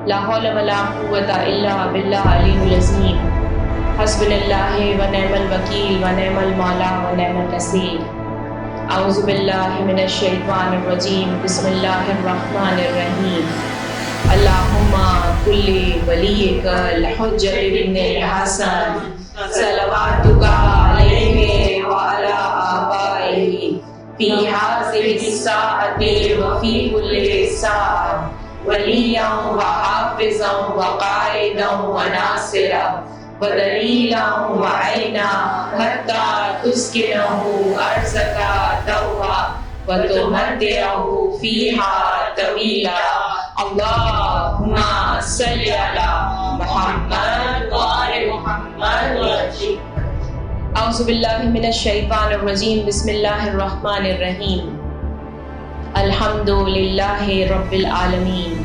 لا حول ولا قوة الا باللہ العلی العظیم. حسبنا اللہ و نعم الوکیل و نعم المولا و نعم النصیر. اعوذ باللہ من الشیطان الرجیم. بسم اللہ الرحمن الرحیم. اللہم کل ولیک الحجۃ ابن الحسن صلواتک علیہ وعلی آبائہ فی ہذہ الساعۃ وفی کل ساعۃ ولییا وحافظا وقائدا وناصرا ودلیلا وعینا حتی تسکنہ ارضک طوعا وتمتعہ فیہا طویلا. اللہم صلی علی محمد وآل محمد وسلم. اعوذ باللہ من الشیطان الرجیم. بسم اللہ الرحمن الرحیم. الحمد للہ رب العالمین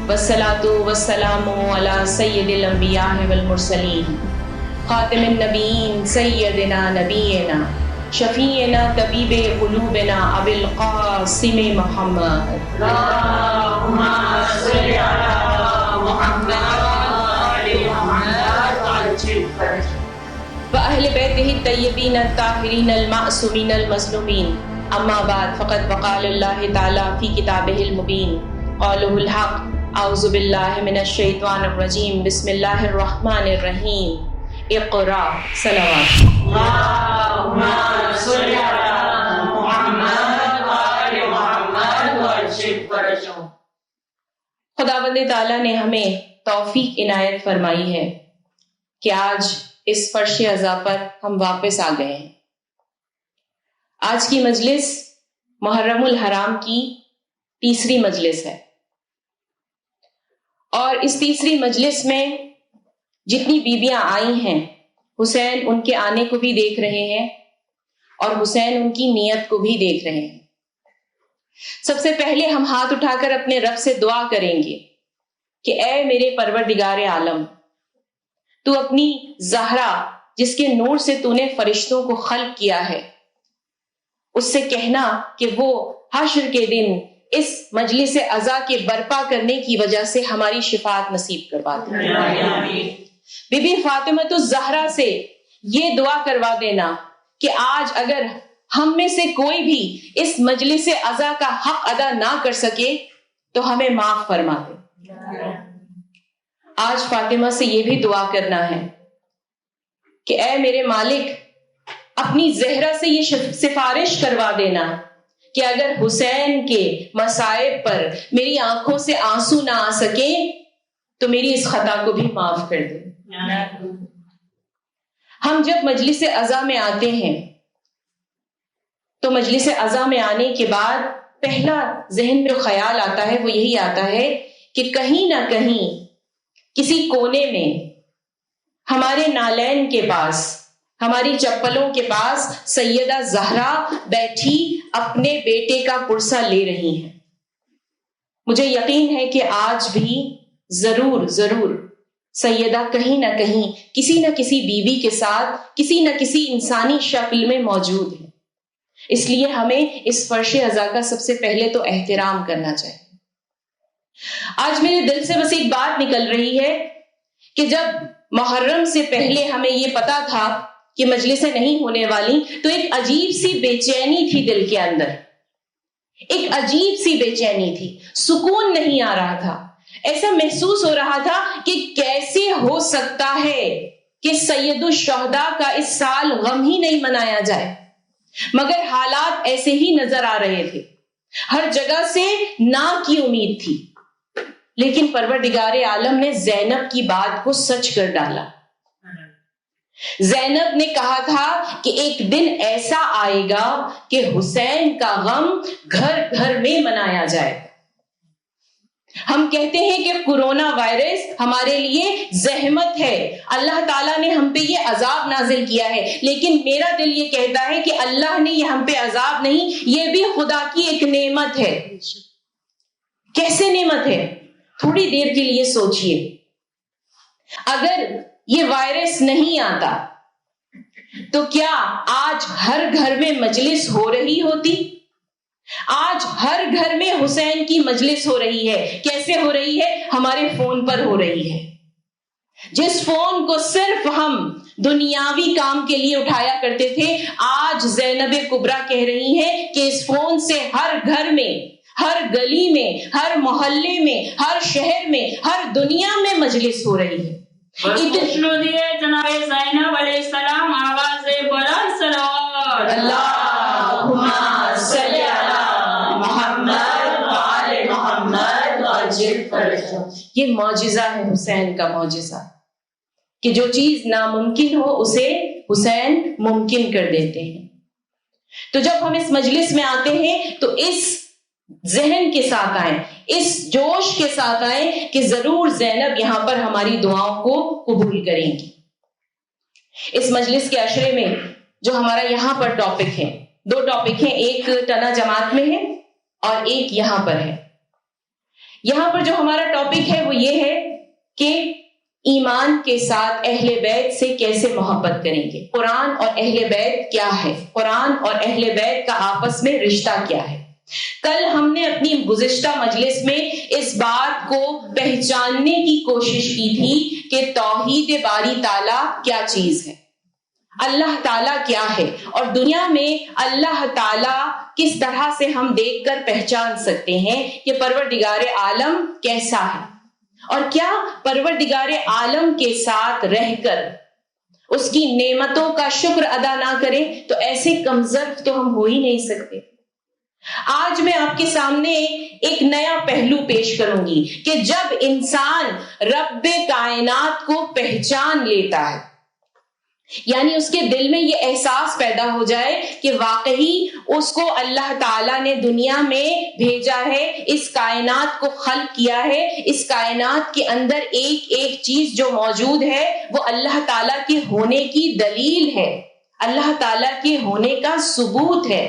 والصلاة والسلام علی سید الانبیاء والمرسلین خاتم النبیین سیدنا نبینا شفیعنا طبیب قلوبنا ابی القاسم محمد. اللہم صلی علی محمد وآل محمد وأہل بیتہ الطیبین الطاہرین المعصومین المظلومین. اما بعد فقد وقال اللہ تعالی فی کتابہ المبین قولہ الحق. اعوذ باللہ من الشیطان الرجیم. بسم اللہ الرحمن الرحیم. اقرا. صلوات. اللہم صلی علی محمد وآل محمد وسلم. خداوند تعالی نے ہمیں توفیق عنایت فرمائی ہے کہ آج اس فرش عزا پر ہم واپس آ گئے ہیں. آج کی مجلس محرم الحرام کی تیسری مجلس ہے اور اس تیسری مجلس میں جتنی بیویاں آئی ہیں حسین ان کے آنے کو بھی دیکھ رہے ہیں اور حسین ان کی نیت کو بھی دیکھ رہے ہیں. سب سے پہلے ہم ہاتھ اٹھا کر اپنے رب سے دعا کریں گے کہ اے میرے پروردگار عالم، تو اپنی زہرا جس کے نور سے تو نے فرشتوں کو خلق کیا ہے اس سے کہنا کہ وہ حشر کے دن اس مجلس عزا کے برپا کرنے کی وجہ سے ہماری شفاعت نصیب کروا دے. بی بی فاطمہ الزہرا سے یہ دعا کروا دینا کہ آج اگر ہم میں سے کوئی بھی اس مجلس عزا کا حق ادا نہ کر سکے تو ہمیں معاف فرما دے. آج فاطمہ سے یہ بھی دعا کرنا ہے کہ اے میرے مالک، اپنی زہرا سے یہ سفارش کروا دینا کہ اگر حسین کے مصائب پر میری آنکھوں سے آنسو نہ آ سکے تو میری اس خطا کو بھی معاف کر دے. ہم جب مجلس عزا میں آتے ہیں تو مجلس عزا میں آنے کے بعد پہلا ذہن میں خیال آتا ہے وہ یہی آتا ہے کہ کہیں نہ کہیں کسی کونے میں ہمارے نالین کے پاس، ہماری چپلوں کے پاس سیدہ زہرا بیٹھی اپنے بیٹے کا پرسہ لے رہی ہیں. مجھے یقین ہے کہ آج بھی ضرور سیدہ کہیں نہ کہیں کسی نہ کسی بیوی کے ساتھ کسی نہ کسی انسانی شکل میں موجود ہے. اس لیے ہمیں اس فرش عزا کا سب سے پہلے تو احترام کرنا چاہیے. آج میرے دل سے بس ایک بات نکل رہی ہے کہ جب محرم سے پہلے ہمیں یہ پتا تھا کہ مجلسیں نہیں ہونے والی تو ایک عجیب سی بے چینی تھی دل کے اندر، ایک عجیب سی بے چینی تھی، سکون نہیں آ رہا تھا. ایسا محسوس ہو رہا تھا کہ کیسے ہو سکتا ہے کہ سید الشہداء کا اس سال غم ہی نہیں منایا جائے. مگر حالات ایسے ہی نظر آ رہے تھے، ہر جگہ سے نا کی امید تھی، لیکن پروردگار عالم نے زینب کی بات کو سچ کر ڈالا. زینب نے کہا تھا کہ ایک دن ایسا آئے گا کہ حسین کا غم گھر گھر میں منایا جائے گا. ہم کہتے ہیں کہ کورونا وائرس ہمارے لیے زحمت ہے، اللہ تعالیٰ نے ہم پہ یہ عذاب نازل کیا ہے، لیکن میرا دل یہ کہتا ہے کہ اللہ نے یہ ہم پہ عذاب نہیں، یہ بھی خدا کی ایک نعمت ہے. کیسے نعمت ہے؟ تھوڑی دیر کے لیے سوچئے. اگر یہ وائرس نہیں آتا تو کیا آج ہر گھر میں مجلس ہو رہی ہوتی؟ آج ہر گھر میں حسین کی مجلس ہو رہی ہے. کیسے ہو رہی ہے؟ ہمارے فون پر ہو رہی ہے. جس فون کو صرف ہم دنیاوی کام کے لیے اٹھایا کرتے تھے، آج زینب کبریٰ کہہ رہی ہیں کہ اس فون سے ہر گھر میں، ہر گلی میں، ہر محلے میں، ہر شہر میں، ہر دنیا میں مجلس ہو رہی ہے. جناب زینب علیہ السلام آواز بلند صلوات اللہم صلی علی محمد وآل محمد وعجل فرجہ. یہ معجزہ ہے حسین کا معجزہ کہ جو چیز ناممکن ہو اسے حسین ممکن کر دیتے ہیں. تو جب ہم اس مجلس میں آتے ہیں تو اس ذہن کے ساتھ آئیں، اس جوش کے ساتھ آئیں کہ ضرور زینب یہاں پر ہماری دعاؤں کو قبول کریں گی. اس مجلس کے عشرے میں جو ہمارا یہاں پر ٹاپک ہے، 2 ٹاپک ہیں، ایک ٹنا جماعت میں ہے اور ایک یہاں پر ہے. یہاں پر جو ہمارا ٹاپک ہے وہ یہ ہے کہ ایمان کے ساتھ اہل بیت سے کیسے محبت کریں گے. قرآن اور اہل بیت کیا ہے؟ قرآن اور اہل بیت کا آپس میں رشتہ کیا ہے؟ کل ہم نے اپنی گزشتہ مجلس میں اس بات کو پہچاننے کی کوشش کی تھی کہ توحید باری تعالیٰ کیا چیز ہے، اللہ تعالیٰ کیا ہے، اور دنیا میں اللہ تعالیٰ کس طرح سے ہم دیکھ کر پہچان سکتے ہیں کہ پروردگار عالم کیسا ہے، اور کیا پروردگار عالم کے ساتھ رہ کر اس کی نعمتوں کا شکر ادا نہ کریں تو ایسے کمزرف تو ہم ہو ہی نہیں سکتے. آج میں آپ کے سامنے ایک نیا پہلو پیش کروں گی کہ جب انسان رب کائنات کو پہچان لیتا ہے، یعنی اس کے دل میں یہ احساس پیدا ہو جائے کہ واقعی اس کو اللہ تعالیٰ نے دنیا میں بھیجا ہے، اس کائنات کو خلق کیا ہے، اس کائنات کے اندر ایک ایک چیز جو موجود ہے وہ اللہ تعالیٰ کے ہونے کی دلیل ہے، اللہ تعالیٰ کے ہونے کا ثبوت ہے.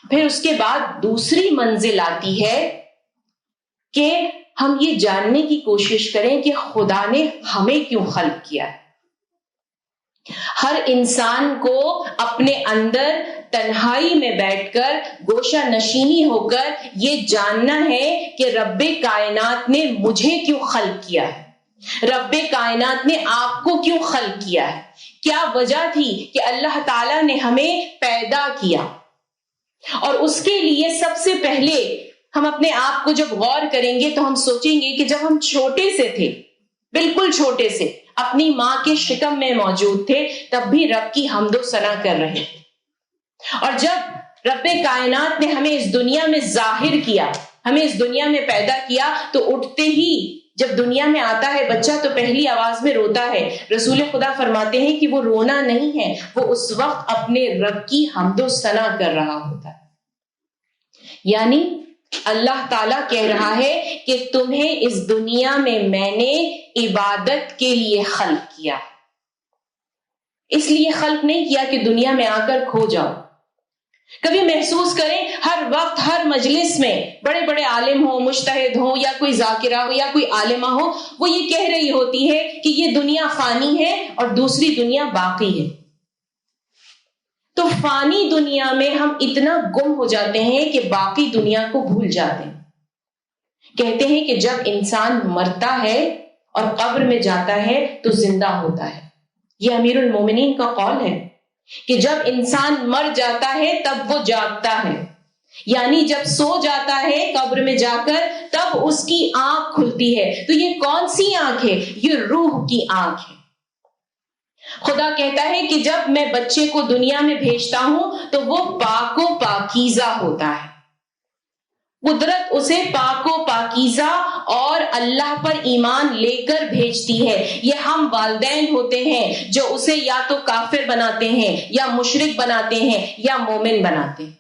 پھر اس کے بعد دوسری منزل آتی ہے کہ ہم یہ جاننے کی کوشش کریں کہ خدا نے ہمیں کیوں خلق کیا ہے. ہر انسان کو اپنے اندر تنہائی میں بیٹھ کر گوشہ نشینی ہو کر یہ جاننا ہے کہ رب کائنات نے مجھے کیوں خلق کیا ہے، رب کائنات نے آپ کو کیوں خلق کیا ہے، کیا وجہ تھی کہ اللہ تعالیٰ نے ہمیں پیدا کیا. اور اس کے لیے سب سے پہلے ہم اپنے آپ کو جب غور کریں گے تو ہم سوچیں گے کہ جب ہم چھوٹے سے تھے، بالکل چھوٹے سے اپنی ماں کے شکم میں موجود تھے، تب بھی رب کی حمد و ثنا کر رہے تھے. اور جب رب کائنات نے ہمیں اس دنیا میں ظاہر کیا، ہمیں اس دنیا میں پیدا کیا، تو اٹھتے ہی جب دنیا میں آتا ہے بچہ تو پہلی آواز میں روتا ہے. رسول خدا فرماتے ہیں کہ وہ رونا نہیں ہے، وہ اس وقت اپنے رب کی حمد و ثنا کر رہا ہوتا ہے. یعنی اللہ تعالیٰ کہہ رہا ہے کہ تمہیں اس دنیا میں نے عبادت کے لیے خلق کیا، اس لیے خلق نہیں کیا کہ دنیا میں آ کر کھو جاؤ. کبھی محسوس کریں ہر وقت ہر مجلس میں بڑے بڑے عالم ہوں، مجتہد ہوں، یا کوئی ذاکرہ ہو یا کوئی عالمہ ہو، وہ یہ کہہ رہی ہوتی ہے کہ یہ دنیا فانی ہے اور دوسری دنیا باقی ہے. تو فانی دنیا میں ہم اتنا گم ہو جاتے ہیں کہ باقی دنیا کو بھول جاتے ہیں. کہتے ہیں کہ جب انسان مرتا ہے اور قبر میں جاتا ہے تو زندہ ہوتا ہے. یہ امیر المومنین کا قول ہے کہ جب انسان مر جاتا ہے تب وہ جاگتا ہے، یعنی جب سو جاتا ہے قبر میں جا کر تب اس کی آنکھ کھلتی ہے. تو یہ کون سی آنکھ ہے؟ یہ روح کی آنکھ ہے. خدا کہتا ہے کہ جب میں بچے کو دنیا میں بھیجتا ہوں تو وہ پاک و پاکیزہ ہوتا ہے. قدرت اسے پاک و پاکیزہ اور اللہ پر ایمان لے کر بھیجتی ہے. یہ ہم والدین ہوتے ہیں جو اسے یا تو کافر بناتے ہیں یا مشرک بناتے ہیں یا مومن بناتے ہیں.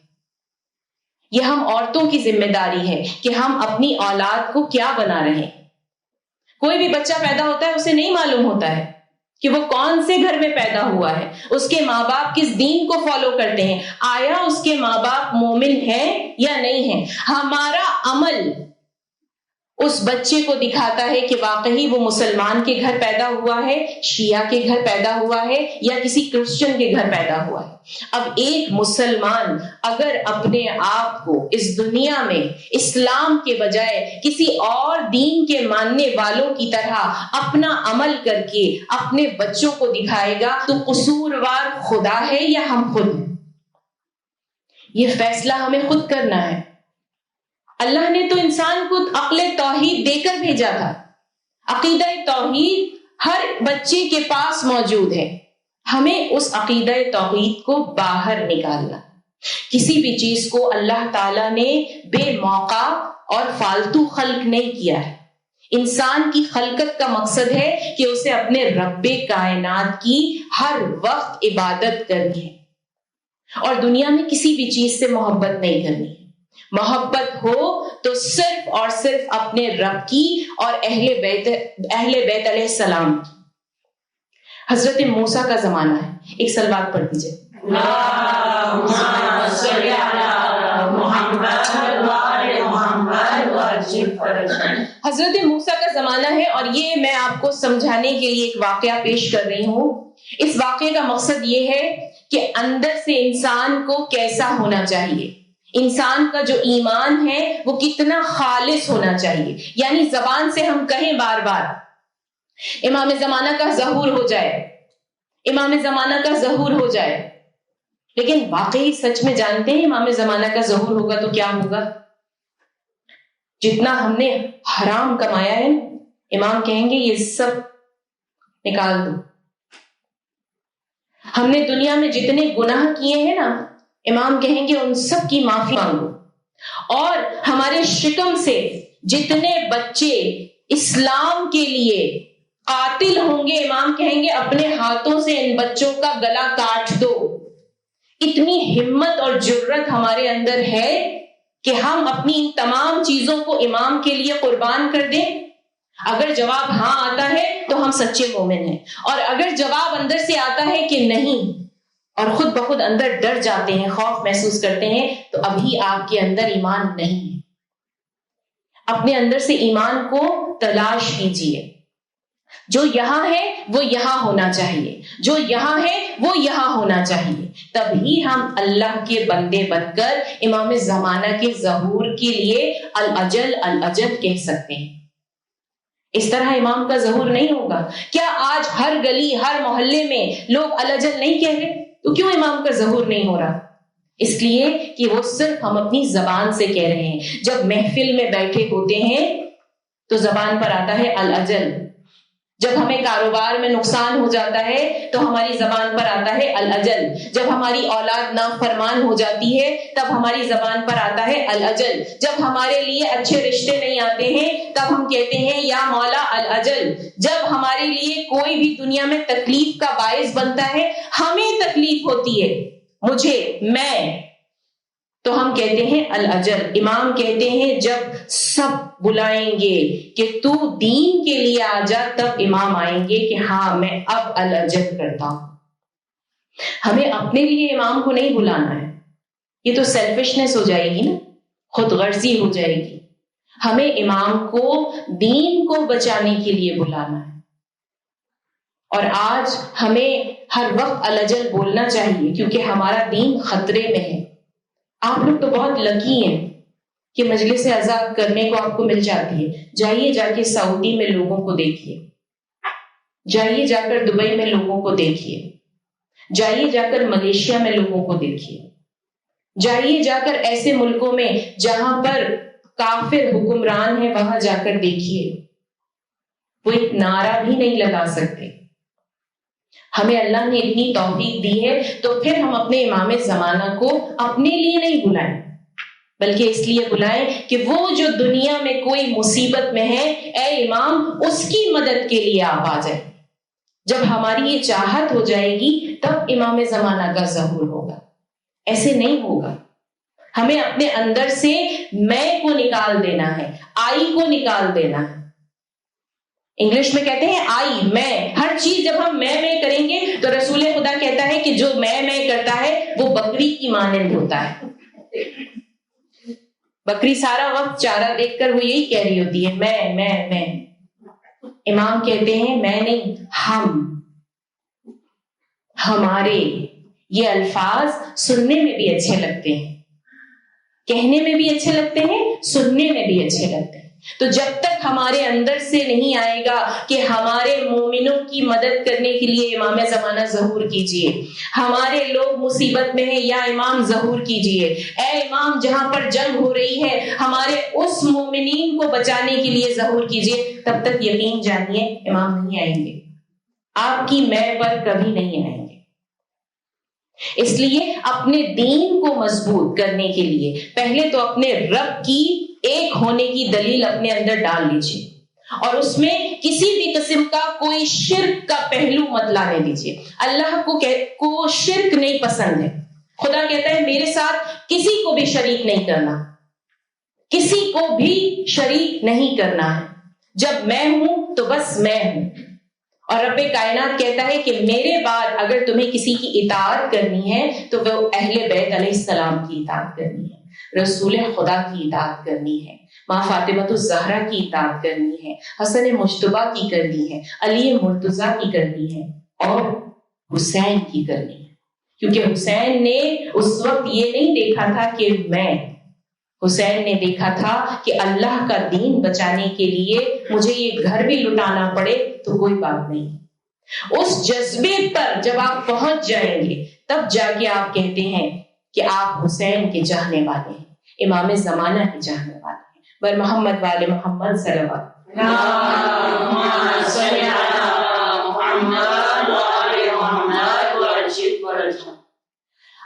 یہ ہم عورتوں کی ذمہ داری ہے کہ ہم اپنی اولاد کو کیا بنا رہے ہیں. کوئی بھی بچہ پیدا ہوتا ہے اسے نہیں معلوم ہوتا ہے کہ وہ کون سے گھر میں پیدا ہوا ہے، اس کے ماں باپ کس دین کو فالو کرتے ہیں، آیا اس کے ماں باپ مومن ہیں یا نہیں ہیں. ہمارا عمل اس بچے کو دکھاتا ہے کہ واقعی وہ مسلمان کے گھر پیدا ہوا ہے، شیعہ کے گھر پیدا ہوا ہے، یا کسی کرسچن کے گھر پیدا ہوا ہے۔ اب ایک مسلمان اگر اپنے آپ کو اس دنیا میں اسلام کے بجائے کسی اور دین کے ماننے والوں کی طرح اپنا عمل کر کے اپنے بچوں کو دکھائے گا تو قصوروار خدا ہے یا ہم خود ہیں؟ یہ فیصلہ ہمیں خود کرنا ہے۔ اللہ نے تو انسان کو عقل توحید دے کر بھیجا تھا۔ عقیدہ توحید ہر بچے کے پاس موجود ہے، ہمیں اس عقیدہ توحید کو باہر نکالنا۔ کسی بھی چیز کو اللہ تعالیٰ نے بے موقع اور فالتو خلق نہیں کیا ہے۔ انسان کی خلقت کا مقصد ہے کہ اسے اپنے رب کائنات کی ہر وقت عبادت کرنی ہے، اور دنیا میں کسی بھی چیز سے محبت نہیں کرنی ہے۔ محبت ہو تو صرف اور صرف اپنے رب کی اور اہل بیت علیہ السلام کی۔ حضرت موسیٰ کا زمانہ ہے، ایک صلوات پڑھ دیجیے۔ حضرت موسیٰ کا زمانہ ہے، اور یہ میں آپ کو سمجھانے کے لیے ایک واقعہ پیش کر رہی ہوں۔ اس واقعے کا مقصد یہ ہے کہ اندر سے انسان کو کیسا ہونا چاہیے، انسان کا جو ایمان ہے وہ کتنا خالص ہونا چاہیے۔ یعنی زبان سے ہم کہیں بار بار امام زمانہ کا ظہور ہو جائے، امام زمانہ کا ظہور ہو جائے، لیکن واقعی سچ میں جانتے ہیں امام زمانہ کا ظہور ہوگا تو کیا ہوگا؟ جتنا ہم نے حرام کمایا ہے امام کہیں گے یہ سب نکال دو۔ ہم نے دنیا میں جتنے گناہ کیے ہیں نا، امام کہیں گے ان سب کی معافی مانگو۔ اور ہمارے شکم سے جتنے بچے اسلام کے لیے قاتل ہوں گے، امام کہیں گے اپنے ہاتھوں سے ان بچوں کا گلا کاٹ دو۔ اتنی ہمت اور جرت ہمارے اندر ہے کہ ہم اپنی ان تمام چیزوں کو امام کے لیے قربان کر دیں۔ اگر جواب ہاں آتا ہے تو ہم سچے مومن ہیں، اور اگر جواب اندر سے آتا ہے کہ نہیں اور خود بخود اندر ڈر جاتے ہیں، خوف محسوس کرتے ہیں، تو ابھی آپ کے اندر ایمان نہیں ہے۔ اپنے اندر سے ایمان کو تلاش کیجیے۔ جو یہاں ہے وہ یہاں ہونا چاہیے، جو یہاں ہے وہ یہاں ہونا چاہیے، تبھی ہم اللہ کے بندے بن کر امام زمانہ کے ظہور کے لیے الاجل الاجل کہہ سکتے ہیں۔ اس طرح امام کا ظہور نہیں ہوگا۔ کیا آج ہر گلی ہر محلے میں لوگ الاجل نہیں کہہ رہے؟ تو کیوں امام کا ظہور نہیں ہو رہا؟ اس لیے کہ وہ صرف ہم اپنی زبان سے کہہ رہے ہیں۔ جب محفل میں بیٹھے ہوتے ہیں تو زبان پر آتا ہے الاجل، جب ہمیں کاروبار میں نقصان ہو جاتا ہے تو ہماری زبان پر آتا ہے الاجل، جب ہماری اولاد نافرمان ہو جاتی ہے تب ہماری زبان پر آتا ہے الاجل، جب ہمارے لیے اچھے رشتے نہیں آتے ہیں تب ہم کہتے ہیں یا مولا الاجل، جب ہمارے لیے کوئی بھی دنیا میں تکلیف کا باعث بنتا ہے، ہمیں تکلیف ہوتی ہے، مجھے، میں، تو ہم کہتے ہیں الاجل۔ امام کہتے ہیں جب سب بلائیں گے کہ تو دین کے لیے آ جا، تب امام آئیں گے کہ ہاں میں اب الاجل کرتا ہوں۔ ہمیں اپنے لیے امام کو نہیں بلانا ہے، یہ تو سیلفشنس ہو جائے گی نا، خود غرضی ہو جائے گی۔ ہمیں امام کو دین کو بچانے کے لیے بلانا ہے، اور آج ہمیں ہر وقت الاجل بولنا چاہیے کیونکہ ہمارا دین خطرے میں ہے۔ آپ لوگ تو بہت لکی ہیں کہ مجلس عزا کرنے کو آپ کو مل جاتی ہے۔ جائیے جا کے سعودی میں لوگوں کو دیکھیے، جائیے جا کر دبئی میں لوگوں کو دیکھیے، جائیے جا کر ملیشیا میں لوگوں کو دیکھیے، جائیے جا کر ایسے ملکوں میں جہاں پر کافر حکمران ہے وہاں جا کر دیکھیے، وہ ایک نعرہ بھی نہیں لگا سکتے۔ ہمیں اللہ نے اتنی توفیق دی ہے تو پھر ہم اپنے امام زمانہ کو اپنے لیے نہیں بلائیں، بلکہ اس لیے بلائیں کہ وہ جو دنیا میں کوئی مصیبت میں ہے، اے امام اس کی مدد کے لیے آپ آ جائیں۔ جب ہماری یہ چاہت ہو جائے گی تب امام زمانہ کا ظہور ہوگا، ایسے نہیں ہوگا۔ ہمیں اپنے اندر سے میں کو نکال دینا ہے، آئی کو نکال دینا ہے۔ انگلش میں کہتے ہیں آئی، میں، ہر چیز جب ہم میں کریں گے تو رسول خدا کہتا ہے کہ جو میں کرتا ہے وہ بکری کی مانند ہوتا ہے۔ بکری سارا وقت چارہ دیکھ کر وہ یہی کہہ رہی ہوتی ہے میں. امام کہتے ہیں میں نہیں، ہمارے. یہ الفاظ سننے میں بھی اچھے لگتے ہیں، کہنے میں بھی اچھے لگتے ہیں، سننے میں بھی اچھے لگتے ہیں. تو جب تک ہمارے اندر سے نہیں آئے گا کہ ہمارے مومنوں کی مدد کرنے کے لیے امام زمانہ ظہور کیجئے، ہمارے لوگ مصیبت میں ہیں یا امام ظہور کیجئے، اے امام جہاں پر جنگ ہو رہی ہے ہمارے اس مومنین کو بچانے کے لیے ظہور کیجئے، تب تک یقین جانیے امام نہیں آئیں گے، آپ کی میں پر کبھی نہیں آئیں گے. اس لیے اپنے دین کو مضبوط کرنے کے لیے پہلے تو اپنے رب کی ایک ہونے کی دلیل اپنے اندر ڈال لیجیے، اور اس میں کسی بھی قسم کا کوئی شرک کا پہلو مت لانے دیجیے. اللہ کو شرک نہیں پسند ہے. خدا کہتا ہے میرے ساتھ کسی کو بھی شریک نہیں کرنا، کسی کو بھی شریک نہیں کرنا ہے. جب میں ہوں تو بس میں ہوں. اور رب کائنات کہتا ہے کہ میرے بعد اگر تمہیں کسی کی اطاعت کرنی ہے تو وہ اہل بیت علیہ السلام کی اطاعت کرنی ہے، رسول خدا کی اطاعت کرنی ہے، ماں فاطمہ الزہرا کی اطاعت کرنی ہے، حسن مجتبیٰ کی کرنی ہے، علی مرتضیٰ کی کرنی ہے، اور حسین کی کرنی ہے. کیونکہ حسین نے اس وقت یہ نہیں دیکھا تھا کہ حسین نے دیکھا تھا کہ اللہ کا دین بچانے کے لیے مجھے یہ گھر بھی لٹانا پڑے تو کوئی بات نہیں. اس جذبے پر جب آپ پہنچ جائیں گے تب جا کے آپ کہتے ہیں کہ آپ حسین کے چاہنے والے ہیں، امام زمانہ کے چاہنے والے ہیں. بر محمد والے محمد صلی اللہ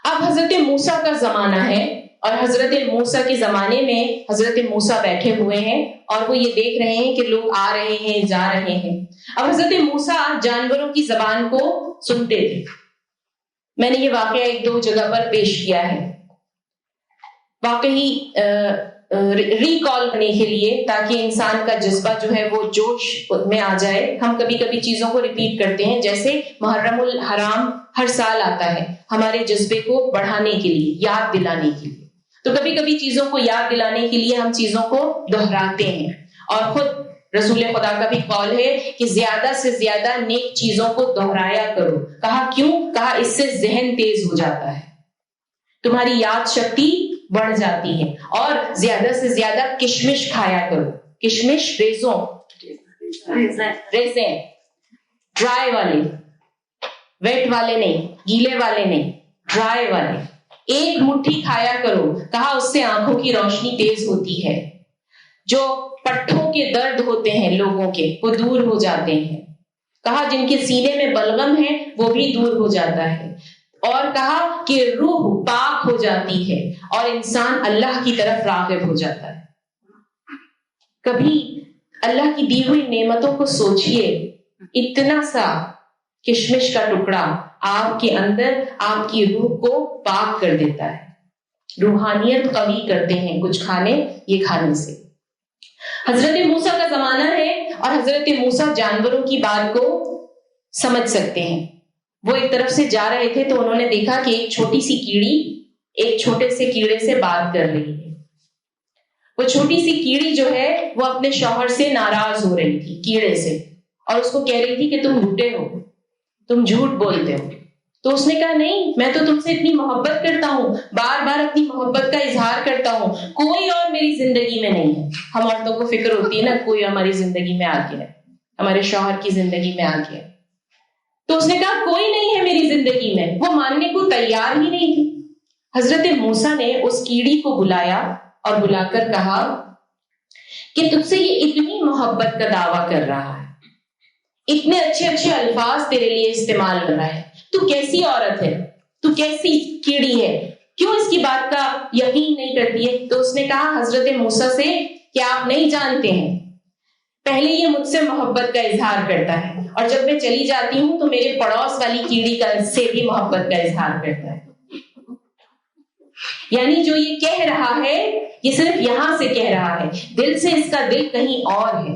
اب حضرت موسیٰ کا زمانہ ہے، اور حضرت موسیٰ کے زمانے میں حضرت موسیٰ بیٹھے ہوئے ہیں اور وہ یہ دیکھ رہے ہیں کہ لوگ آ رہے ہیں جا رہے ہیں. اب حضرت موسیٰ جانوروں کی زبان کو سنتے تھے. میں نے یہ واقعہ ایک دو جگہ پر پیش کیا ہے، واقعی ریکال کرنے کے لیے، تاکہ انسان کا جذبہ جو ہے وہ جوش میں آ جائے. ہم کبھی کبھی چیزوں کو ریپیٹ کرتے ہیں، جیسے محرم الحرام ہر سال آتا ہے ہمارے جذبے کو بڑھانے کے لیے، یاد دلانے کے لیے. تو کبھی کبھی چیزوں کو یاد دلانے کے لیے ہم چیزوں کو دہراتے ہیں. اور خود رسول خدا کا بھی قول ہے کہ زیادہ سے زیادہ نیک چیزوں کو دہرایا کرو. کہا کیوں؟ کہا اس سے ذہن تیز ہو جاتا ہے، تمہاری یاد شکتی بڑھ جاتی ہے. اور زیادہ سے زیادہ کشمش کھایا کرو. کشمش ریزیں ڈرائی والے، ویٹ والے نہیں، گیلے والے نہیں، ڈرائی والے. ایک مٹھی کھایا کرو. کہا اس سے آنکھوں کی روشنی تیز ہوتی ہے، جو پٹھوں کے درد ہوتے ہیں لوگوں کے وہ دور ہو جاتے ہیں. کہا جن کے سینے میں بلغم ہے وہ بھی دور ہو جاتا ہے. اور کہا کہ روح پاک ہو جاتی ہے اور انسان اللہ کی طرف راغب ہو جاتا ہے. کبھی اللہ کی دی ہوئی نعمتوں کو سوچئے، اتنا سا کشمش کا ٹکڑا آپ کے اندر آپ کی روح کو پاک کر دیتا ہے. روحانیت قوی کرتے ہیں کچھ کھانے یہ کھانے سے. حضرت موسیٰ کا زمانہ ہے اور حضرت موسیٰ جانوروں کی بات کو سمجھ سکتے ہیں. وہ ایک طرف سے جا رہے تھے تو انہوں نے دیکھا کہ ایک چھوٹی سی کیڑی ایک چھوٹے سے کیڑے سے بات کر رہی ہے. وہ چھوٹی سی کیڑی جو ہے وہ اپنے شوہر سے ناراض ہو رہی تھی کیڑے سے، اور اس کو کہہ رہی تھی کہ تم جھوٹے ہو، تم جھوٹ بولتے ہو. تو اس نے کہا نہیں، میں تو تم سے اتنی محبت کرتا ہوں، بار بار اپنی محبت کا اظہار کرتا ہوں، کوئی اور میری زندگی میں نہیں ہے. ہم عورتوں کو فکر ہوتی ہے نا کوئی ہماری زندگی میں آ گیا ہے، ہمارے شوہر کی زندگی میں آ گیا. تو اس نے کہا کوئی نہیں ہے میری زندگی میں. وہ ماننے کو تیار ہی نہیں تھی. حضرت موسیٰ نے اس کیڑی کو بلایا اور بلا کر کہا کہ تجھ سے یہ اتنی محبت کا دعویٰ کر رہا ہے، اتنے اچھے اچھے الفاظ تیرے لیے استعمال کر رہا ہے، تو کیسی عورت ہے، تو کیسی کیڑی ہے، کیوں اس کی بات کا یقین نہیں کرتی ہے؟ تو اس نے کہا حضرت موسیٰ سے کہ آپ نہیں جانتے ہیں، پہلے یہ مجھ سے محبت کا اظہار کرتا ہے اور جب میں چلی جاتی ہوں تو میرے پڑوس والی کیڑی کا سے بھی محبت کا اظہار کرتا ہے. یعنی جو یہ کہہ رہا ہے یہ صرف یہاں سے کہہ رہا ہے، دل سے اس کا دل کہیں اور ہے.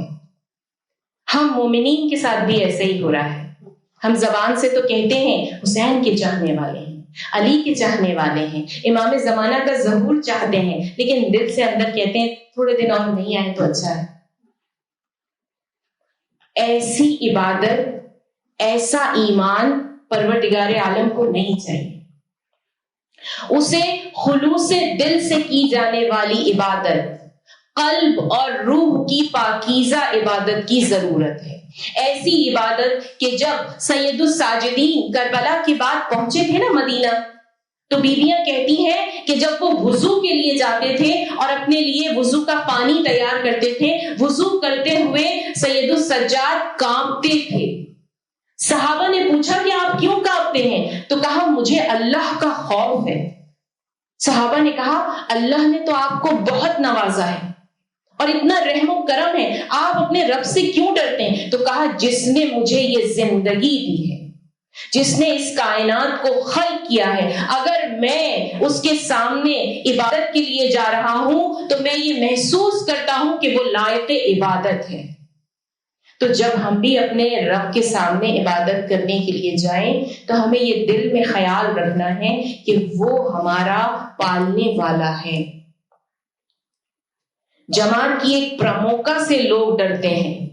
ہم مومنین کے ساتھ بھی ایسے ہی ہو رہا ہے. ہم زبان سے تو کہتے ہیں حسین کے چاہنے والے ہیں، علی کے چاہنے والے ہیں، امام زمانہ کا ظہور چاہتے ہیں، لیکن دل سے اندر کہتے ہیں تھوڑے دن اور نہیں آئے تو اچھا ہے۔ ایسی عبادت، ایسا ایمان پروردگار عالم کو نہیں چاہیے۔ اسے خلوص دل سے کی جانے والی عبادت، قلب اور روح کی پاکیزہ عبادت کی ضرورت ہے۔ ایسی عبادت کہ جب سید الساجدین کربلا کے بعد پہنچے تھے نا مدینہ، تو بیویاں کہتی ہیں کہ جب وہ وضو کے لیے جاتے تھے اور اپنے لیے وضو کا پانی تیار کرتے تھے، وضو کرتے ہوئے سید السجاد کانپتے تھے۔ صحابہ نے پوچھا کہ آپ کیوں کانپتے ہیں؟ تو کہا مجھے اللہ کا خوف ہے۔ صحابہ نے کہا اللہ نے تو آپ کو بہت نوازا ہے اور اتنا رحم و کرم ہے، آپ اپنے رب سے کیوں ڈرتے ہیں؟ تو کہا جس نے مجھے یہ زندگی دی ہے، جس نے اس کائنات کو خلق کیا ہے، اگر میں اس کے سامنے عبادت کے لیے جا رہا ہوں تو میں یہ محسوس کرتا ہوں کہ وہ لائق عبادت ہے۔ تو جب ہم بھی اپنے رب کے سامنے عبادت کرنے کے لیے جائیں تو ہمیں یہ دل میں خیال رکھنا ہے کہ وہ ہمارا پالنے والا ہے۔ جماعت کی ایک پرموکا سے لوگ ڈرتے ہیں،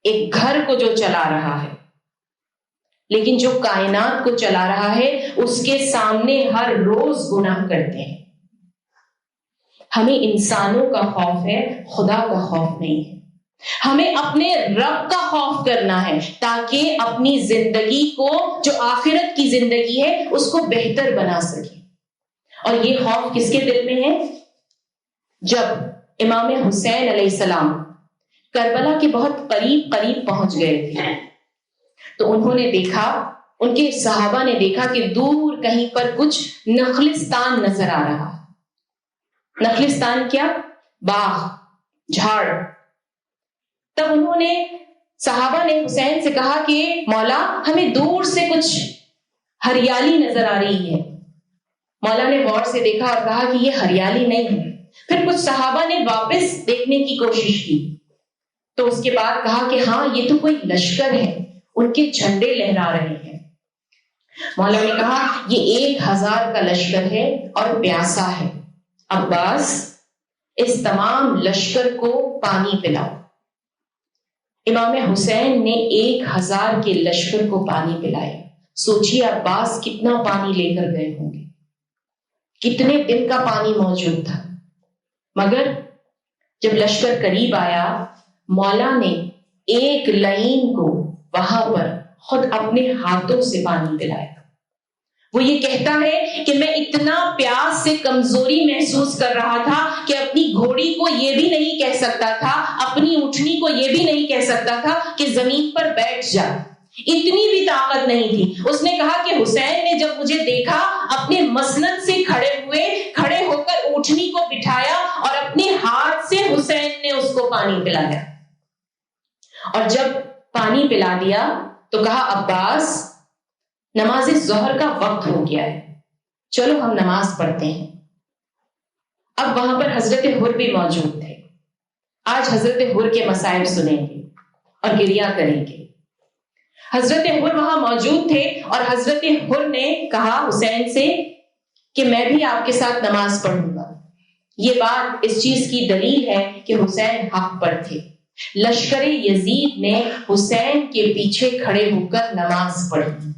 ایک گھر کو جو چلا رہا ہے، لیکن جو کائنات کو چلا رہا ہے اس کے سامنے ہر روز گناہ کرتے ہیں۔ ہمیں انسانوں کا خوف ہے، خدا کا خوف نہیں ہے۔ ہمیں اپنے رب کا خوف کرنا ہے تاکہ اپنی زندگی کو، جو آخرت کی زندگی ہے، اس کو بہتر بنا سکے۔ اور یہ خوف کس کے دل میں ہے؟ جب امام حسین علیہ السلام کربلا کے بہت قریب پہنچ گئے تھے تو انہوں نے دیکھا، ان کے صحابہ نے دیکھا کہ دور کہیں پر کچھ نخلستان نظر آ رہا۔ نخلستان کیا؟ باغ، جھاڑ۔ تب انہوں نے، صحابہ نے حسین سے کہا کہ مولا ہمیں دور سے کچھ ہریالی نظر آ رہی ہے۔ مولا نے غور سے دیکھا اور کہا کہ یہ ہریالی نہیں ہے۔ پھر کچھ صحابہ نے واپس دیکھنے کی کوشش کی تو اس کے بعد کہا کہ ہاں یہ تو کوئی لشکر ہے، ان کے جھنڈے لہرا رہے ہیں۔ مولا نے کہا یہ 1000 کا لشکر ہے اور پیاسا ہے، عباس اس تمام لشکر کو پانی پلاؤ۔ امام حسین نے 1000 کے لشکر کو پانی پلایا۔ سوچیے عباس کتنا پانی لے کر گئے ہوں گے، کتنے دن کا پانی موجود تھا۔ مگر جب لشکر قریب آیا، مولا نے ایک لعین کو وہاں پر خود اپنے ہاتھوں سے پانی پلایا۔ وہ یہ کہتا ہے کہ میں اتنا پیاس سے کمزوری محسوس کر رہا تھا کہ اپنی گھوڑی کو یہ بھی نہیں کہہ سکتا تھا، اپنی اونٹنی کو یہ بھی نہیں کہہ سکتا تھا کہ زمین پر بیٹھ جا، اتنی بھی طاقت نہیں تھی۔ اس نے کہا کہ حسین نے جب مجھے دیکھا، اپنے مسند سے کھڑے ہو کر اونٹنی کو بٹھایا اور اپنے ہاتھ سے حسین نے اس کو پانی پلایا۔ اور جب پانی پلا دیا تو کہا عباس نماز ظہر کا وقت ہو گیا ہے، چلو ہم نماز پڑھتے ہیں۔ اب وہاں پر حضرت حر بھی موجود تھے۔ آج حضرت حر کے مصائب سنیں گے اور گریہ کریں گے۔ حضرت حر وہاں موجود تھے اور حضرت حر نے کہا حسین سے کہ میں بھی آپ کے ساتھ نماز پڑھوں گا۔ یہ بات اس چیز کی دلیل ہے کہ حسین حق پر تھے۔ لشکر یزید نے حسین کے پیچھے کھڑے ہو کر نماز پڑھی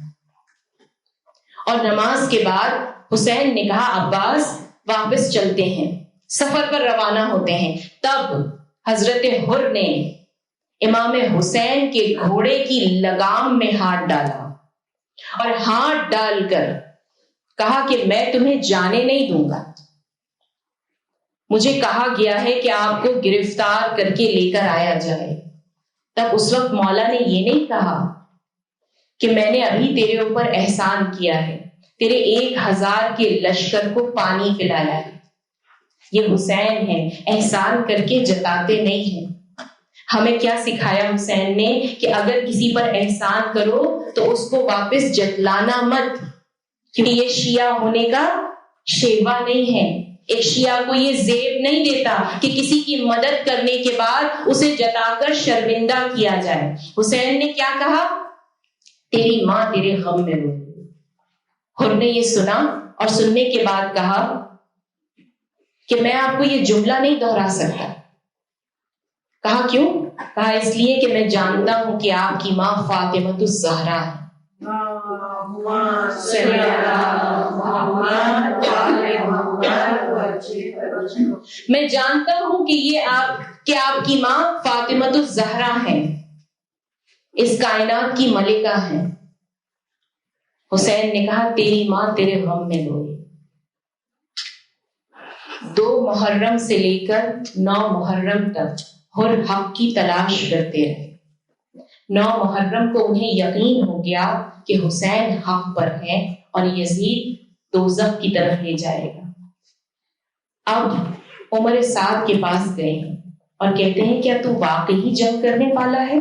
اور نماز کے بعد حسین نے کہا عباس واپس چلتے ہیں، سفر پر روانہ ہوتے ہیں۔ تب حضرت حر نے امام حسین کے گھوڑے کی لگام میں ہاتھ ڈالا اور ہاتھ ڈال کر کہا کہ میں تمہیں جانے نہیں دوں گا، مجھے کہا گیا ہے کہ آپ کو گرفتار کر کے لے کر آیا جائے۔ تب اس وقت مولا نے یہ نہیں کہا کہ میں نے ابھی تیرے اوپر احسان کیا ہے، تیرے 1000 کے لشکر کو پانی پلایا ہے۔ یہ حسین ہے، احسان کر کے جتاتے نہیں ہیں۔ ہمیں کیا سکھایا حسین نے کہ اگر کسی پر احسان کرو تو اس کو واپس جتلانا مت، کیونکہ یہ شیعہ ہونے کا شیوا نہیں ہے۔ ایک شیعہ کو یہ زیب نہیں دیتا کہ کسی کی مدد کرنے کے بعد اسے جتا کر شرمندہ کیا جائے۔ حسین نے کیا کہا؟ تیری ماں تیرے غم میں رو، حر نے یہ سنا اور سننے کے بعد کہا کہ میں آپ کو یہ جملہ نہیں دہرا سکتا. کہا کیوں؟ کہا اس لیے کہ میں جانتا ہوں کہ آپ کی ماں فاطمۃ الزہرا ہے. میں جانتا ہوں کہ آپ کی ماں فاطمۃ الزہرا ہیں، اس کائنات کی ملکہ ہیں. حسین نے کہا تیری ماں تیرے غم میں روئی. 2 محرم سے لے کر 9 محرم تک حر حق کی تلاش کرتے رہے. 9 محرم کو انہیں یقین ہو گیا کہ حسین حق پر ہے اور یزید دوزخ کی طرف لے جائے گا. اب عمر سعد کے پاس گئے ہیں اور کہتے ہیں کیا تو واقعی جنگ کرنے والا ہے؟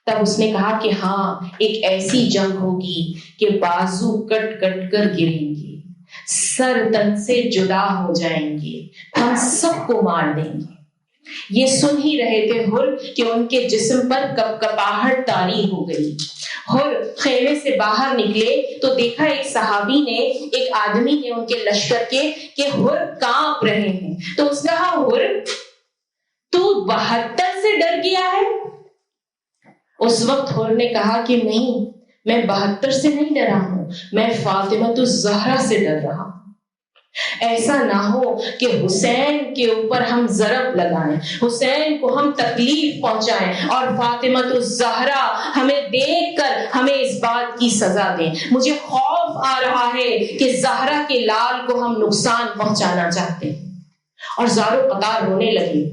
تب اس نے کہا کہ ہاں، ایک ایسی جنگ ہوگی کہ بازو کٹ کٹ کر گریں گے، سر تن سے جدا ہو جائیں گے، ہم سب کو مار دیں گے. یہ سن ہی رہے تھے حر کہ ان کے جسم پر کپکپاہٹ طاری ہو گئی. حر خیمے سے باہر نکلے تو دیکھا ایک صحابی نے، ایک آدمی نے ان کے لشکر کے کہ حر کانپ رہے ہیں. تو اس نے کہا حر تو 72 سے ڈر گیا ہے؟ اس وقت حر نے کہا کہ نہیں، میں 72 سے نہیں ڈرا ہوں، میں فاطمۃ الزہرا سے ڈر رہا ہوں. ایسا نہ ہو کہ حسین کے اوپر ہم ضرب لگائیں، حسین کو ہم تکلیف پہنچائیں اور فاطمۃ الزہرا ہمیں دیکھ کر ہمیں اس بات کی سزا دیں. مجھے خوف آ رہا ہے کہ زہرا کے لال کو ہم نقصان پہنچانا چاہتے ہیں. اور زارو قطار رونے لگی.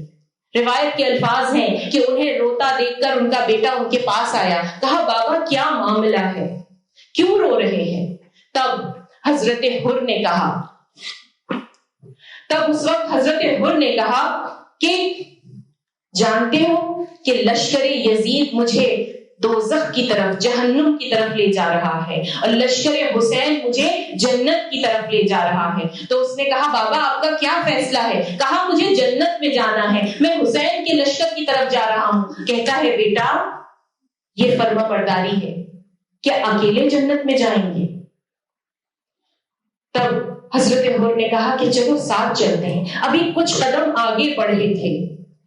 روایت کے الفاظ ہیں کہ انہیں روتا دیکھ کر ان کا بیٹا ان کے پاس آیا. کہا بابا کیا معاملہ ہے، کیوں رو رہے ہیں؟ تب حضرت حر نے کہا اس وقت حضرت حر نے کہا کہ جانتے ہو کہ لشکر یزید مجھے دوزخ کی طرف، جہنم کی طرف لے جا رہا ہے اور لشکر حسین مجھے جنت کی طرف لے جا رہا ہے. تو اس نے کہا بابا آپ کا کیا فیصلہ ہے؟ کہا مجھے جنت میں جانا ہے، میں حسین کے لشکر کی طرف جا رہا ہوں. کہتا ہے بیٹا یہ فرما برداری ہے، کیا اکیلے جنت میں جائیں گے؟ تب حضرت حر نے کہا کہ چلو ساتھ چلتے ہیں. ابھی کچھ قدم آگے بڑھے تھے،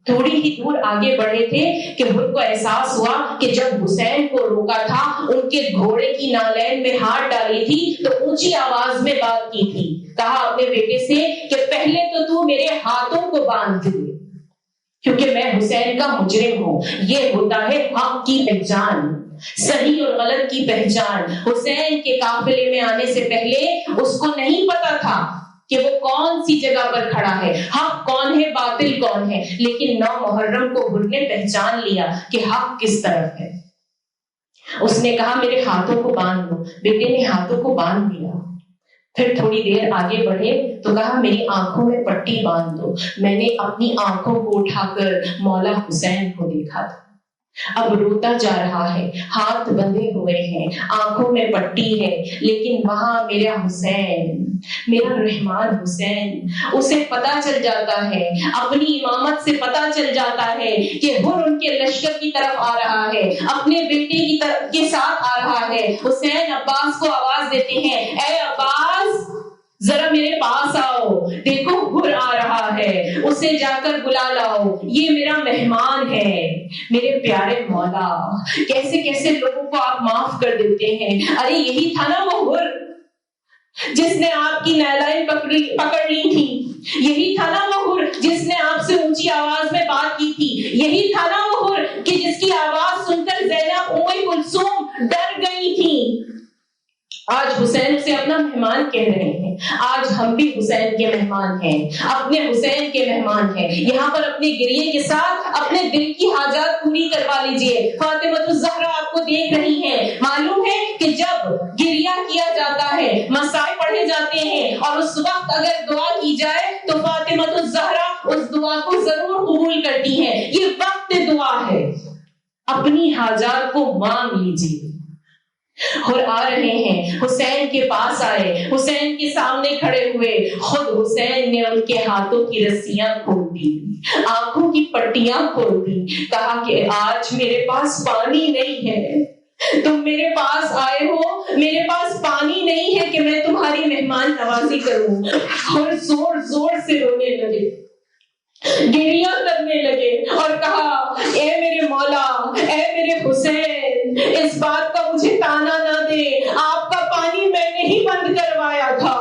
تھوڑی ہی دور آگے بڑھے تھے کہ حر کو احساس ہوا کہ جب حسین کو روکا تھا، ان کے گھوڑے کی نالین میں ہاتھ ڈالی تھی تو اونچی آواز میں بات کی تھی. کہا اپنے بیٹے سے کہ پہلے تو میرے ہاتھوں کو باندھ دے کیونکہ میں حسین کا مجرم ہوں. یہ ہوتا ہے حق کی پہچان، صحیح اور غلط کی پہچان. حسین کے قافلے میں آنے سے پہلے اس کو نہیں پتا تھا کہ وہ کون سی جگہ پر کھڑا ہے، حق کون ہے باطل کون ہے. لیکن 9 محرم کو حر نے پہچان لیا کہ حق کس طرف ہے. اس نے کہا میرے ہاتھوں کو باندھ دو. بیٹے نے ہاتھوں کو باندھ دیا. پھر تھوڑی دیر آگے بڑھے تو کہا میری آنکھوں میں پٹی باندھ دو. میں نے اپنی آنکھوں کو اٹھا کر مولا حسین کو دیکھا تھا. اب روتا جا رہا ہے، ہاتھ بندھے ہوئے ہیں، آنکھوں میں پٹی ہے، لیکن وہاں میرا حسین، میرا رحمان حسین، اسے پتا چل جاتا ہے، اپنی امامت سے پتا چل جاتا ہے کہ حر ان کے لشکر کی طرف آ رہا ہے، اپنے بیٹے کی طرف کے ساتھ آ رہا ہے. حسین عباس کو آواز دیتے ہیں اے عباس ذرا میرے پاس آؤ، دیکھو حر آ رہا ہے، اسے جا کر بلا لاؤ، یہ میرا مہمان ہے. میرے پیارے مولا، کیسے کیسے لوگوں کو آپ معاف کر دیتے ہیں. ارے یہی تھا نا وہ حر جس نے آپ کی نیلائن پکڑ لی تھی، یہی تھا نا وہ حر جس نے آپ سے اونچی آواز میں بات کی تھی، یہی تھا نا وہ حر کہ جس کی آواز سن کر زینب ام کلثوم ڈر گئی تھی. آج حسین اسے اپنا مہمان کہہ رہے ہیں. آج ہم بھی حسین کے مہمان ہیں، اپنے حسین کے مہمان ہیں. یہاں پر اپنے گریے کے ساتھ اپنے دل کی حاجات پوری کروا لیجئے. فاطمۃ الزہرا آپ کو دیکھ رہی ہیں. معلوم ہے کہ جب گریہ کیا جاتا ہے، مسائل پڑھے جاتے ہیں اور اس وقت اگر دعا کی جائے تو فاطمۃ الزہرا اس دعا کو ضرور قبول کرتی ہیں. یہ وقت دعا ہے، اپنی حاجات کو مانگ لیجئے. اور آ رہے ہیں، حسین کے پاس آئے، حسین کے سامنے کھڑے ہوئے. خود حسین نے ان کے ہاتھوں کی رسیاں کھول دی، آنکھوں کی پٹیاں کھول دی. کہا کہ آج میرے پاس پانی نہیں ہے، تم میرے پاس آئے ہو، میرے پاس پانی نہیں ہے کہ میں تمہاری مہمان نوازی کروں. اور زور زور سے رونے لگے، گریہ کرنے لگے اور کہا اے میرے مولا، اے میرے حسین، اس بات کا مجھے تانا نہ دے، آپ کا پانی میں نے ہی بند کروایا تھا.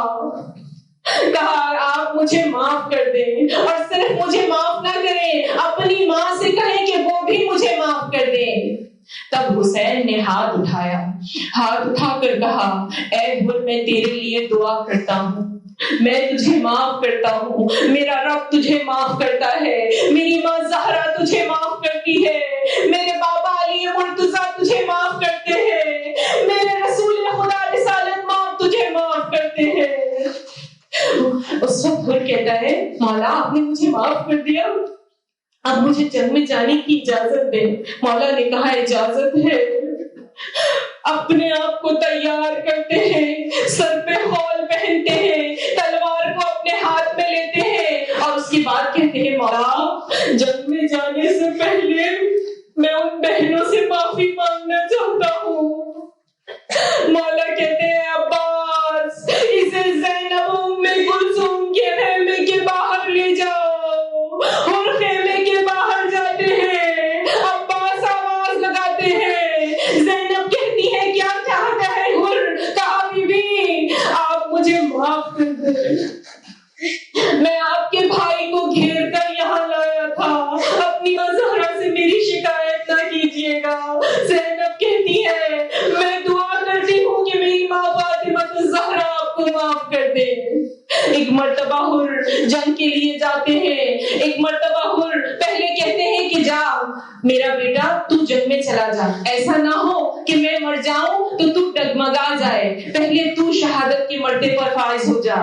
کہا آپ مجھے معاف کر دیں، اور صرف مجھے معاف نہ کریں، اپنی ماں سے کہیں کہ وہ بھی مجھے معاف کر دیں. تب حسین نے ہاتھ اٹھایا، ہاتھ اٹھا کر کہا اے حر، میں تیرے لیے دعا کرتا ہوں، میں تجھے معاف کرتا ہوں، میرا رب تجھے معاف کرتا ہے، میری ماں زہرا تجھے معاف کرتی ہے، میرے بابا علی مرتضیٰ تجھے معاف کرتے ہیں، میرے رسول خدا رسالت ماں تجھے معاف کرتے ہیں. اس وقت حر کہتا ہے مولا آپ نے مجھے معاف کر دیا، اب مجھے جنگ میں جانے کی اجازت دے. مولا نے کہا اجازت ہے. اپنے آپ کو تیار کرتے ہیں، سر پہ خول پہنتے ہیں، تلوار کو اپنے ہاتھ میں لیتے ہیں، اور اس کے بعد کہتے ہیں مولا جنگ میں جانے سے پہلے میں ان بہنوں سے معافی مانگنا چاہتا ہوں. مولا کہتے ہیں عباس، اسے زینب ام کلثوم کے خیمے کے باہر لے جاؤ. اور خیمے کے باہر جاتے ہیں، عباس آواز لگاتے ہیں، زینب کہتی ہے کیا چاہتا ہے حر؟ کہا بی بی آپ مجھے معاف کر دیں، میں آپ کے بھائی کو گھیر کر یہاں لایا تھا، اپنی ماں زہرا سے میری شکایت نہ کیجیے گا. زینب کہتی ہے میں دعا کرتی ہوں کہ میری ماں فاطمہ الزہرا آپ کو معاف کر دے. ایک مرتبہ حر جنگ کے لیے جاتے ہیں، ایک مرتبہ حر پہلے کہتے ہیں کہ جا میرا بیٹا تو جنگ میں چلا جا، ایسا نہ ہو کہ میں مر جاؤں تو ڈگمگا جائے، پہلے تو شہادت کے مرتبے پر فائز ہو جا.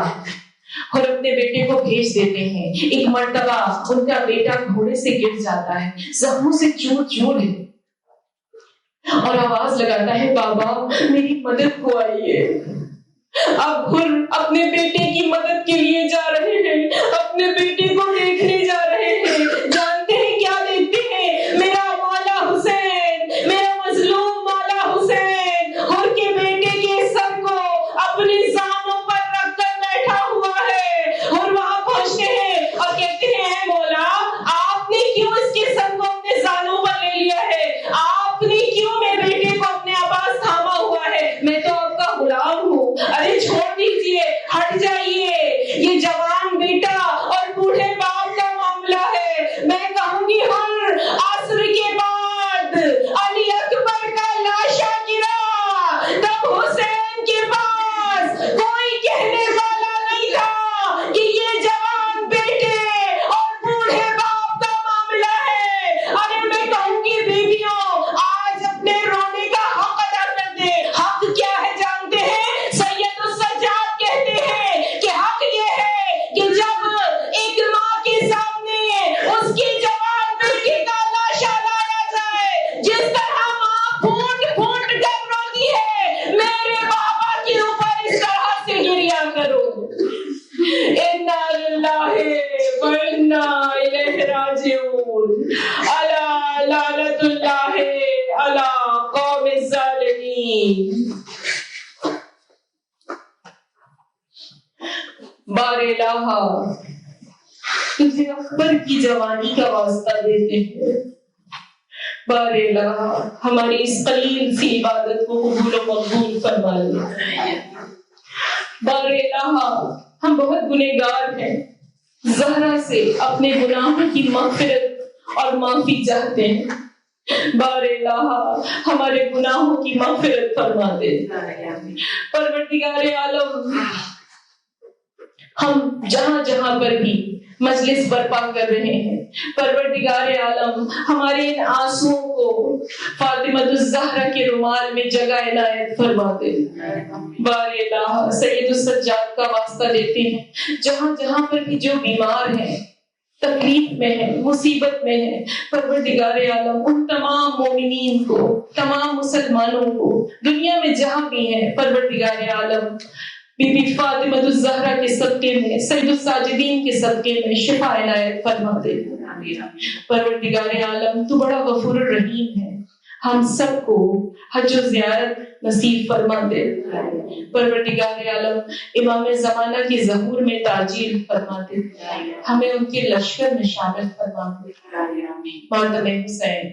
اور اپنے بیٹے کو بھیج دیتے ہیں. ایک مرتبہ ان کا بیٹا گھوڑے سے گر جاتا ہے، زخموں سے چور چور ہے، اور آواز لگاتا ہے بابا میری مدد کو آئیے. اب حر اپنے بیٹے کی مدد کے لیے جا رہے ہیں، اپنے بیٹے کو دیکھنے جا رہے ہیں. جانتے ہیں کیا دیکھتے ہیں؟ میرا مولا حسین، میرا مظلوم مولا حسین حر کے بیٹے کے سر کو اپنی زانوں پر رکھ کر بیٹھا ہوا ہے. حر وہاں پہنچتے ہیں اور کہتے ہیں اے مولا آپ نے کیوں اس کے سر کو اپنے زانوں پر لے لیا ہے؟ آپ نے کیوں میرے بیٹے کو اپنے پاس تھاما ہوا ہے؟ میں تو آپ کا غلام ہوں. ارے چھوڑ دیجیے، ہٹ جائیے، یہ جوان بیٹا اور بوڑھے باپ کا معاملہ ہے. میں کہوں گی حر عصر کے بعد علی اکبر کا لاشا گرا، تب حسین کے پاس کوئی کہنے والا نہیں تھا کہ یہ جوان بیٹے اور بوڑھے باپ کا معاملہ ہے. ارے میں کہوں گی بیویوں آج اپنے رونے کا حق ادا کر دے. حق کیا ہے جانتے ہیں؟ سید السجاد کہتے ہیں کہ حق یہ ہے کہ جب ایک ماں کے سامنے اس کی جوان بیٹی کا لاشا لایا جائے، جس طرح ماں پھوٹ پھوٹ کر روتی ہے، میرے بابا کے اوپر اس طرح سے گریہ کرو. انا للہ و انا الیہ راجعون. الا لعنت اللہ علی قوم الظالمین. بار الہ تجھے اکبر کی جوانی کا واسطہ دیتے ہیں. بار الہ ہماری اس قلیل سی عبادت کو قبول و مقبول فرما لے. بار الہ ہم بہت گنہگار ہیں، زہرا سے اپنے گناہوں کی مغفرت اور معافی چاہتے ہیں. بار الہ ہمارے گناہوں کی مغفرت فرما دے. پروردگار عالم ہم جہاں جہاں پر بھی مجلس برپا کر رہے ہیں، پروردگار عالم ہمارے ان آنسوؤں کو فاطمہ الزہرا کے رومال میں جگہ عنایت فرما دے. بار الہ سید السجاد کا واسطہ دیتے ہیں، جہاں جہاں پر بھی جو بیمار ہیں، تکلیف میں ہے، مصیبت میں ہے، پروردگار عالم ان تمام مومنین کو، تمام مسلمانوں کو دنیا میں جہاں بھی ہیں، پروردگار عالم بی بی فاطمہ الزہرا کے صدقے میں، سید الساجدین کے صدقے میں شفا عنایت فرما دے. پروردگار عالم تو بڑا غفور الرحیم ہے، ہم سب کو حج و زیارت نصیب فرما دے. پروردگار عالم امام زمانہ کی ظہور میں تاجیل فرما دے. ہمیں ان کے لشکر میں شامل فرما دے. ماتم حسین.